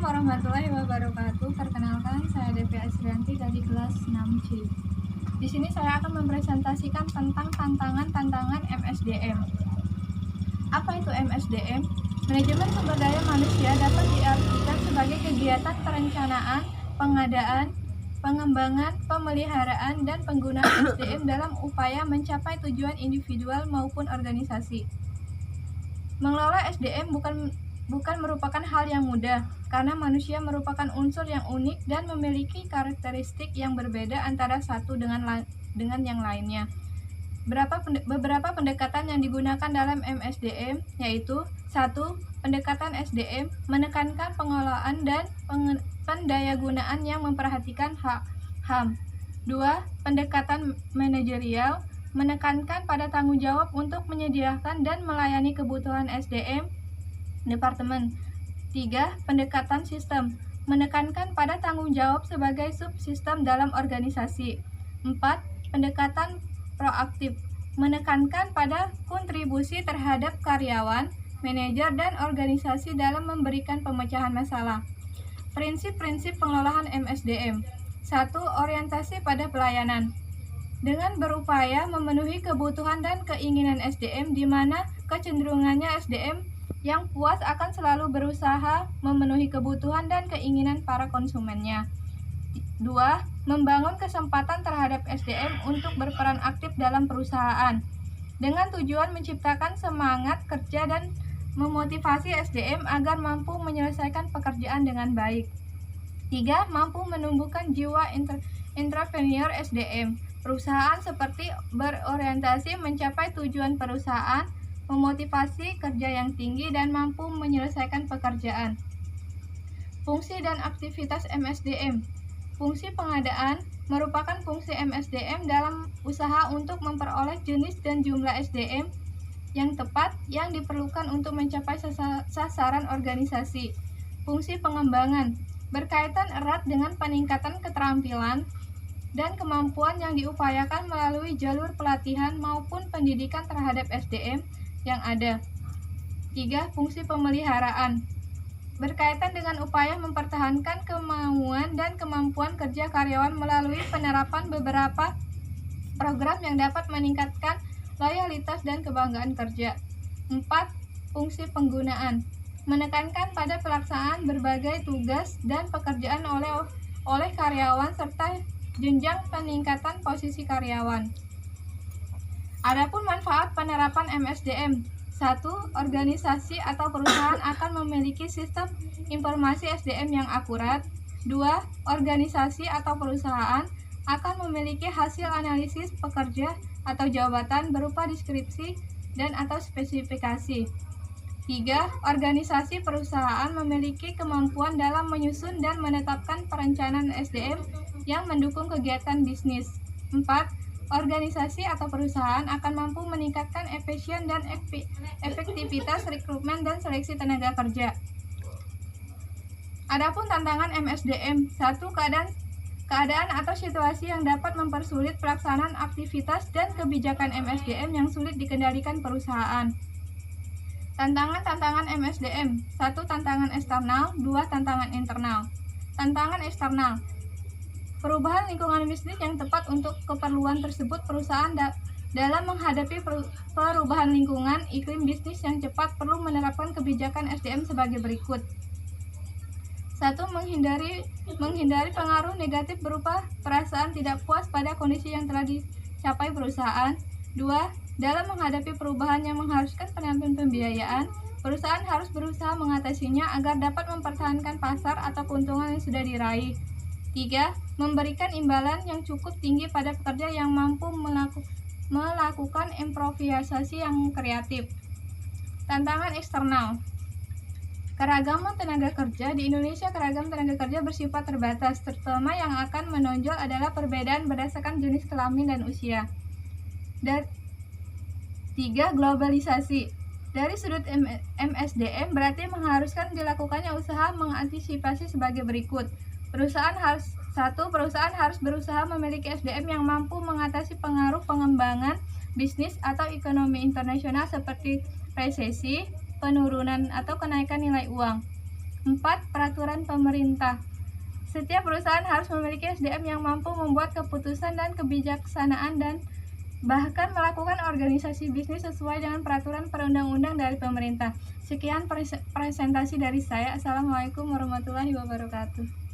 warahmatullahi wabarakatuh. Perkenalkan, saya Devi Asrianti dari kelas 6C. Di sini saya akan mempresentasikan tentang tantangan MSDM. Apa itu MSDM? Manajemen sumber daya manusia dapat diartikan sebagai kegiatan perencanaan, pengadaan, pengembangan, pemeliharaan, dan penggunaan SDM dalam upaya mencapai tujuan individual maupun organisasi. Mengelola SDM bukan merupakan hal yang mudah, karena manusia merupakan unsur yang unik dan memiliki karakteristik yang berbeda antara satu dengan yang lainnya. Beberapa pendekatan yang digunakan dalam MSDM yaitu 1. Pendekatan SDM menekankan pengelolaan dan pendayagunaan yang memperhatikan HAM. 2. Pendekatan manajerial menekankan pada tanggung jawab untuk menyediakan dan melayani kebutuhan SDM departemen. 3. Pendekatan sistem menekankan pada tanggung jawab sebagai subsistem dalam organisasi. 4. Pendekatan proaktif menekankan pada kontribusi terhadap karyawan, manajer, dan organisasi dalam memberikan pemecahan masalah. Prinsip-prinsip pengelolaan MSDM. 1. Orientasi pada pelayanan. Dengan berupaya memenuhi kebutuhan dan keinginan SDM, di mana kecenderungannya SDM yang puas akan selalu berusaha memenuhi kebutuhan dan keinginan para konsumennya. 2. Membangun kesempatan terhadap SDM untuk berperan aktif dalam perusahaan, dengan tujuan menciptakan semangat kerja dan memotivasi SDM agar mampu menyelesaikan pekerjaan dengan baik. 3. Mampu menumbuhkan jiwa entrepreneur SDM. Perusahaan seperti berorientasi mencapai tujuan perusahaan, memotivasi kerja yang tinggi, dan mampu menyelesaikan pekerjaan. Fungsi dan aktivitas MSDM. Fungsi pengadaan merupakan fungsi MSDM dalam usaha untuk memperoleh jenis dan jumlah SDM yang tepat yang diperlukan untuk mencapai sasaran organisasi. Fungsi pengembangan berkaitan erat dengan peningkatan keterampilan dan kemampuan yang diupayakan melalui jalur pelatihan maupun pendidikan terhadap SDM yang ada. 3. Fungsi pemeliharaan berkaitan dengan upaya mempertahankan kemauan dan kemampuan kerja karyawan melalui penerapan beberapa program yang dapat meningkatkan loyalitas dan kebanggaan kerja. 4. Fungsi penggunaan menekankan pada pelaksanaan berbagai tugas dan pekerjaan oleh karyawan serta jenjang peningkatan posisi karyawan. Adapun manfaat penerapan MSDM. 1. Organisasi atau perusahaan akan memiliki sistem informasi SDM yang akurat. 2. Organisasi atau perusahaan akan memiliki hasil analisis pekerja atau jabatan berupa deskripsi dan atau spesifikasi. 3. Organisasi perusahaan memiliki kemampuan dalam menyusun dan menetapkan perencanaan SDM yang mendukung kegiatan bisnis. 4. Organisasi atau perusahaan akan mampu meningkatkan efisien dan efektivitas rekrutmen dan seleksi tenaga kerja. Adapun tantangan MSDM. 1. Keadaan atau situasi yang dapat mempersulit pelaksanaan aktivitas dan kebijakan MSDM yang sulit dikendalikan perusahaan. Tantangan MSDM. 1. Tantangan eksternal. 2. Tantangan internal. Tantangan eksternal. Perubahan lingkungan bisnis yang tepat untuk keperluan tersebut. Perusahaan dalam menghadapi perubahan lingkungan iklim bisnis yang cepat perlu menerapkan kebijakan SDM sebagai berikut. 1. Menghindari pengaruh negatif berupa perasaan tidak puas pada kondisi yang telah dicapai perusahaan. 2. Dalam menghadapi perubahan yang mengharuskan penampilan pembiayaan, perusahaan harus berusaha mengatasinya agar dapat mempertahankan pasar atau keuntungan yang sudah diraih. 3. Memberikan imbalan yang cukup tinggi pada pekerja yang mampu melakukan improvisasi yang kreatif. Tantangan eksternal. Keragaman tenaga kerja di Indonesia. Keragaman tenaga kerja bersifat terbatas, terutama yang akan menonjol adalah perbedaan berdasarkan jenis kelamin dan usia. 3. Globalisasi. Dari sudut MSDM berarti mengharuskan dilakukannya usaha mengantisipasi sebagai berikut. Perusahaan harus berusaha memiliki SDM yang mampu mengatasi pengaruh pengembangan bisnis atau ekonomi internasional seperti resesi, penurunan atau kenaikan nilai uang. 4. Peraturan pemerintah. Setiap perusahaan harus memiliki SDM yang mampu membuat keputusan dan kebijaksanaan dan bahkan melakukan organisasi bisnis sesuai dengan peraturan perundang-undang dari pemerintah. Sekian presentasi dari saya. Assalamualaikum warahmatullahi wabarakatuh.